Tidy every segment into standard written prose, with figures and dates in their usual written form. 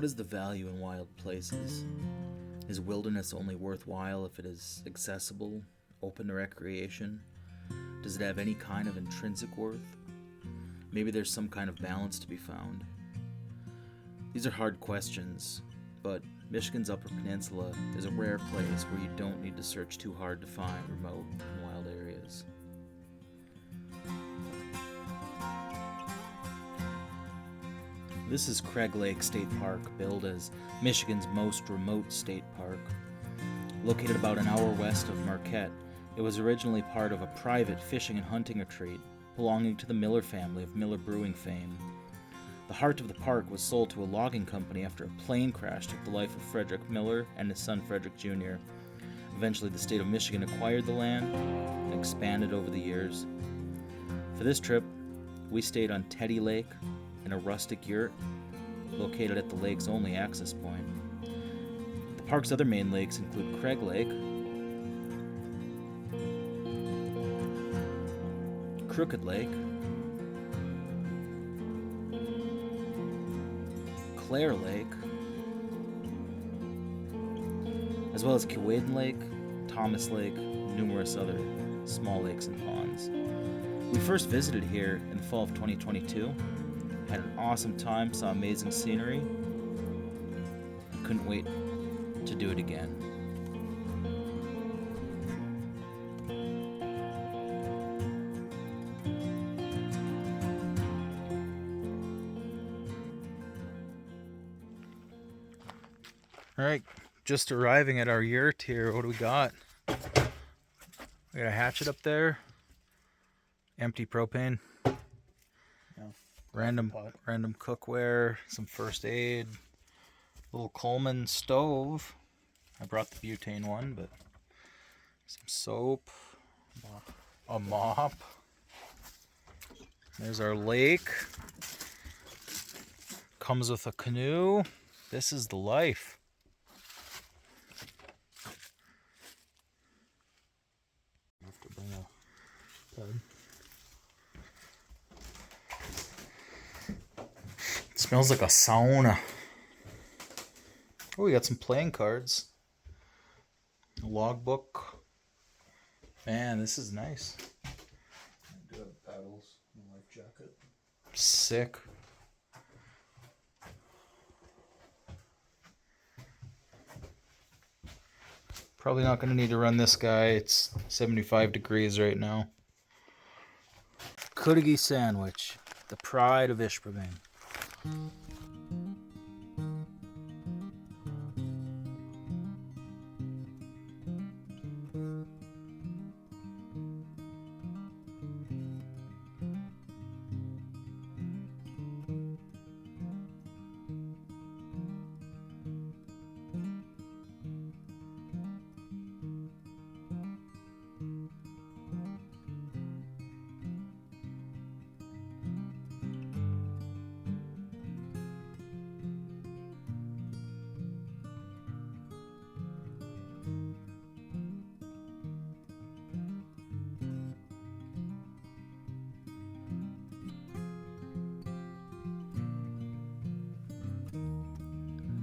What is the value in wild places? Is wilderness only worthwhile if it is accessible, open to recreation? Does it have any kind of intrinsic worth? Maybe there's some kind of balance to be found. These are hard questions, but Michigan's Upper Peninsula is a rare place where you don't need to search too hard to find remote and wild areas. This is Craig Lake State Park, billed as Michigan's most remote state park. Located about an hour west of Marquette, it was originally part of a private fishing and hunting retreat belonging to the Miller family of Miller brewing fame. The heart of the park was sold to a logging company after a plane crash took the life of Frederick Miller and his son Frederick Jr. Eventually, the state of Michigan acquired the land and expanded over the years. For this trip, we stayed on Teddy Lake in a rustic yurt located at the lake's only access point. The park's other main lakes include Craig Lake, Crooked Lake, Clare Lake, as well as Kewadin Lake, Thomas Lake, and numerous other small lakes and ponds. We first visited here in the fall of 2022, had an awesome time, saw amazing scenery, couldn't wait to do it again. Alright, just arriving at our yurt here. What do we got? We got a hatchet up there. Empty propane. Yeah. Random cookware. Some first aid. Little Coleman stove. I brought the butane one, but some soap. A mop. There's our lake. Comes with a canoe. This is the life. It smells like a sauna. Oh, we got some playing cards. A logbook. Man, this is nice. I do have paddles and a life jacket. Sick. Probably not going to need to run this guy. It's 75 degrees right now. Kudigi sandwich, the pride of Ishpeming.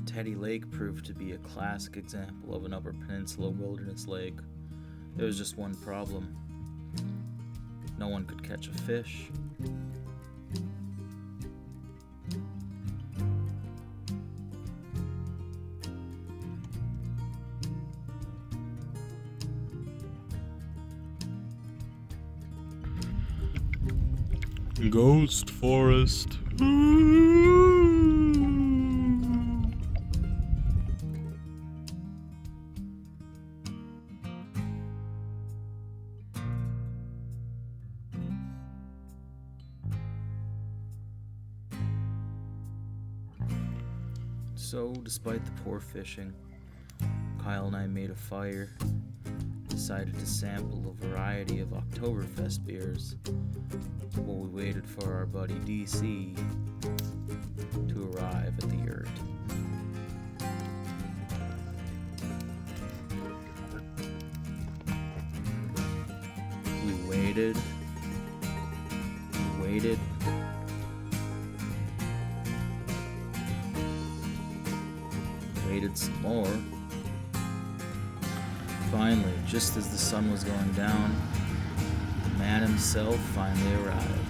Teddy Lake proved to be a classic example of an Upper Peninsula wilderness lake. There was just one problem. No one could catch a fish. Ghost Forest. So, despite the poor fishing, Kyle and I made a fire, decided to sample a variety of Oktoberfest beers while we waited for our buddy DC to arrive at the yurt. We waited. Waited some more. Finally, just as the sun was going down, the man himself finally arrived.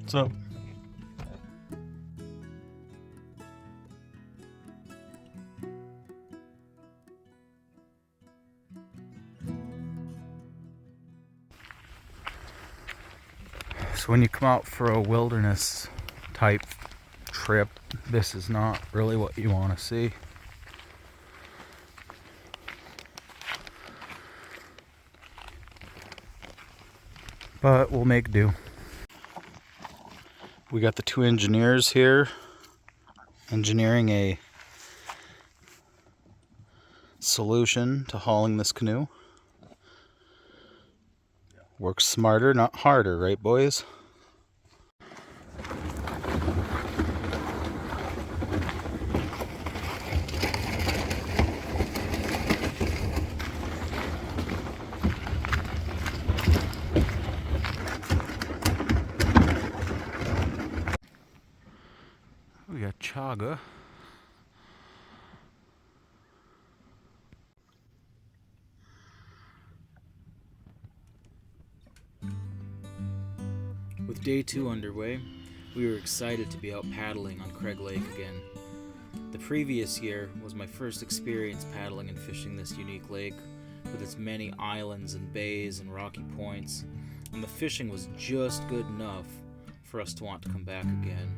What's up? So when you come out for a wilderness type trip, this is not really what you want to see. But we'll make do. We got the two engineers here engineering a solution to hauling this canoe. Work smarter, not harder, right, boys? We got chaga. With day 2 underway, we were excited to be out paddling on Craig Lake again. The previous year was my first experience paddling and fishing this unique lake, with its many islands and bays and rocky points, and the fishing was just good enough for us to want to come back again.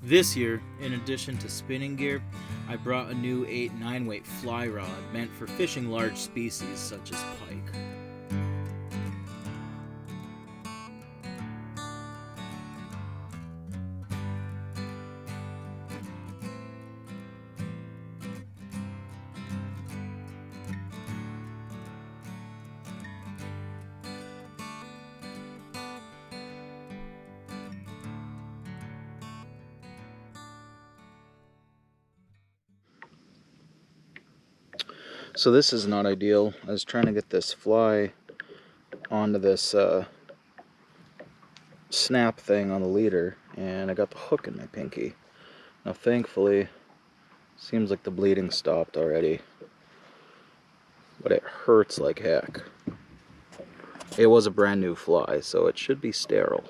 This year, in addition to spinning gear, I brought a new 8-9 weight fly rod meant for fishing large species such as pike. So this is not ideal. I was trying to get this fly onto this snap thing on the leader, and I got the hook in my pinky. Now thankfully, seems like the bleeding stopped already, but it hurts like heck. It was a brand new fly, so it should be sterile.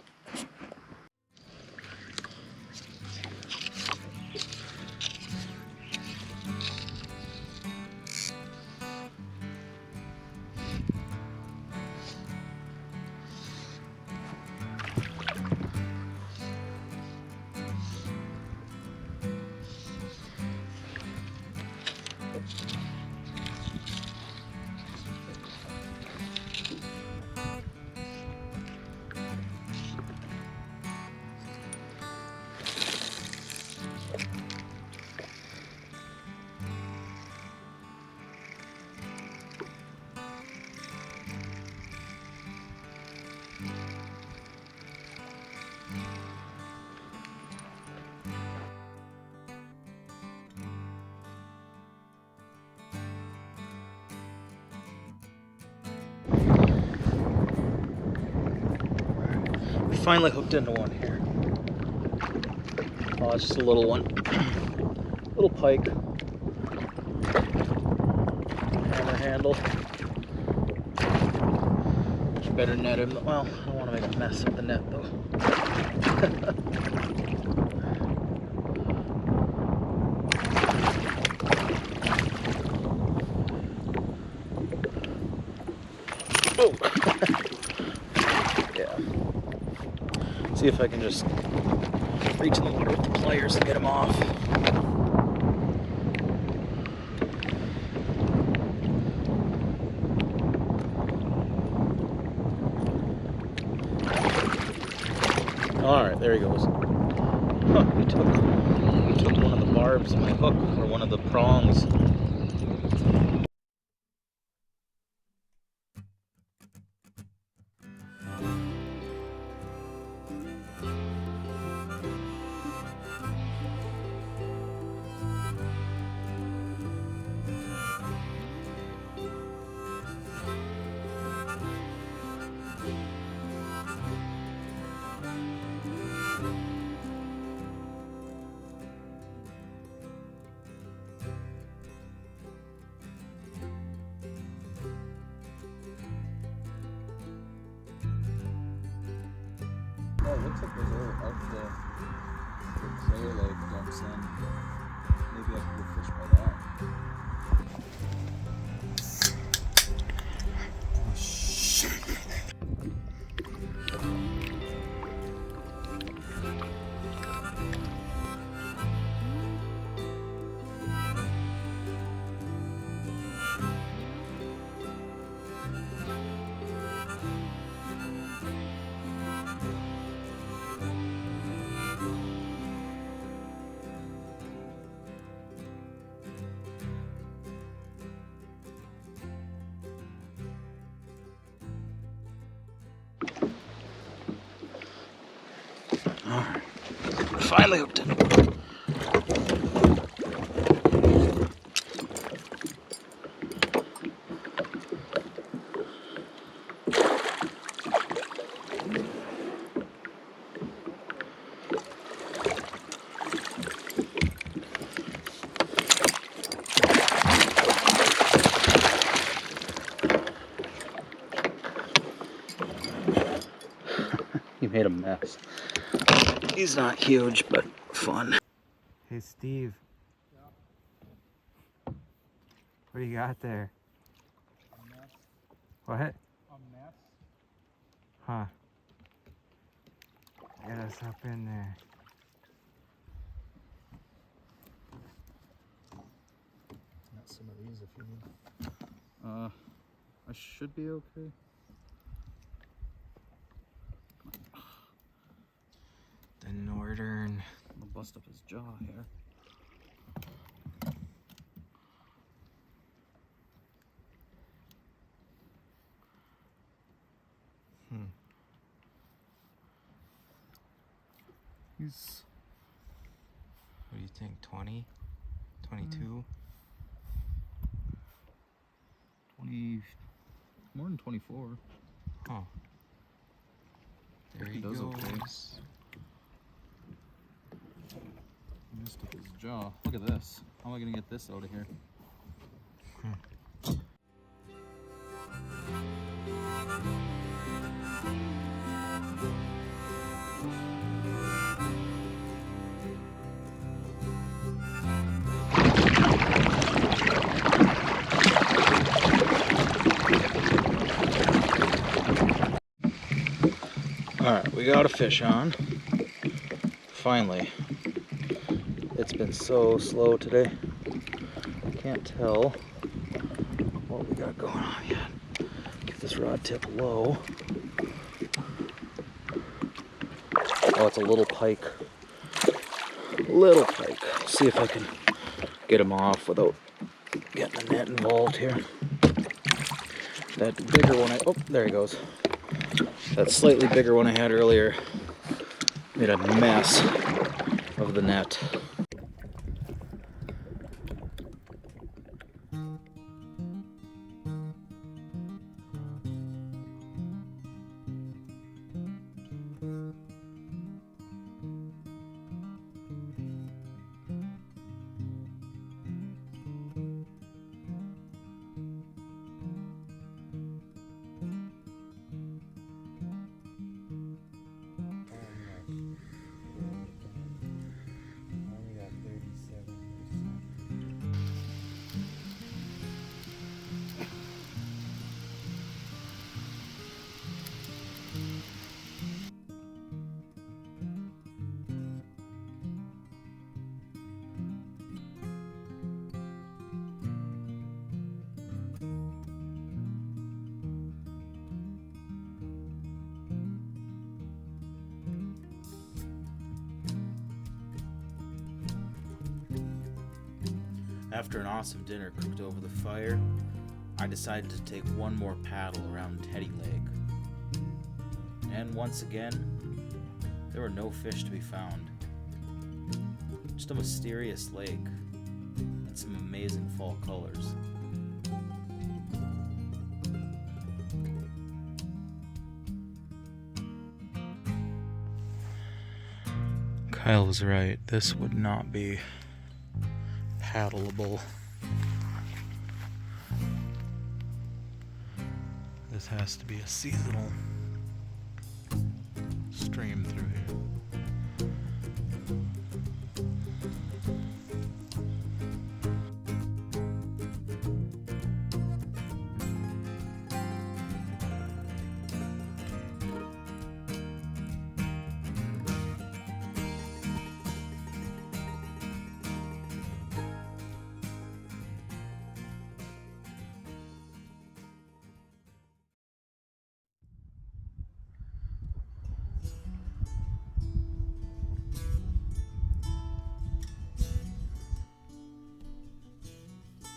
Finally hooked into one here. Oh, it's just a little one. Little pike. Hammer handle. Better net him. Well, I don't want to make a mess of the net though. Oh! Yeah. See if I can just reach in the water with the pliers and get him off. Alright, there he goes. Huh, he took one of the barbs of my hook, or one of the prongs. Oh, it looks like there's all of the Clear Lake dumps in. Maybe I could go fish by that. Oh, shit. Alright. Finally hooked it. He made a mess. He's not huge, but fun. Hey Steve. Yeah. What do you got there? A mess. What? A mess. Huh. Get us up in there. Got some of these if you need. I should be okay. The northern. I'll bust up his jaw here. He's, What do you think? 20? 22? 20, more than 24. Huh. There he does goes. okay. Messed up his jaw. Look at this. How am I gonna get this out of here? Alright, we got a fish on. Finally. It's been so slow today. Can't tell what we got going on yet. Get this rod tip low. Oh, it's a little pike. Little pike. See if I can get him off without getting the net involved here. That bigger one, oh, there he goes. That slightly bigger one I had earlier made a mess of the net. After an awesome dinner cooked over the fire, I decided to take one more paddle around Teddy Lake. And once again, there were no fish to be found. Just a mysterious lake and some amazing fall colors. Kyle was right. This would not be paddleable. This has to be a seasonal stream through here.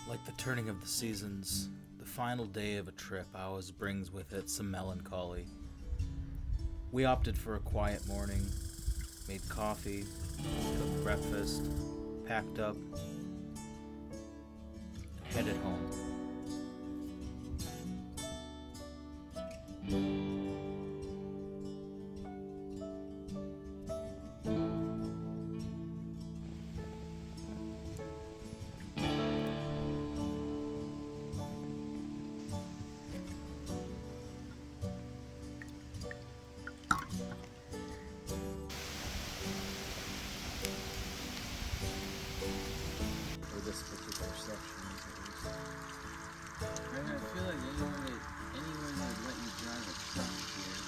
Like the turning of the seasons, the final day of a trip always brings with it some melancholy. We opted for a quiet morning, made coffee, cooked breakfast, packed up, and headed home. For this particular section, at least. I feel like anyone that would let you drive a truck here,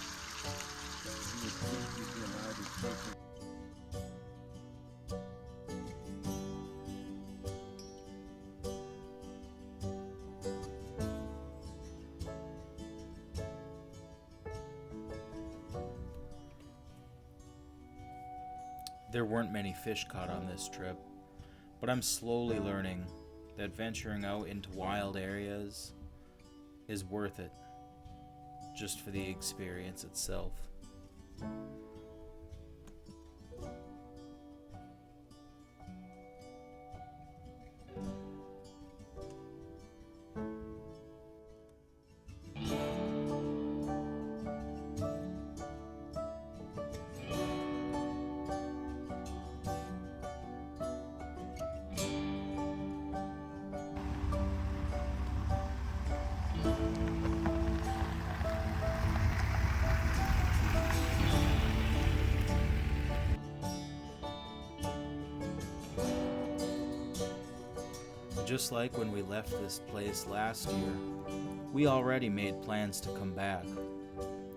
you would think you'd be allowed to take it. There weren't many fish caught on this trip, but I'm slowly learning that venturing out into wild areas is worth it, just for the experience itself. Just like when we left this place last year, we already made plans to come back.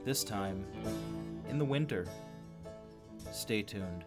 This time, in the winter. Stay tuned.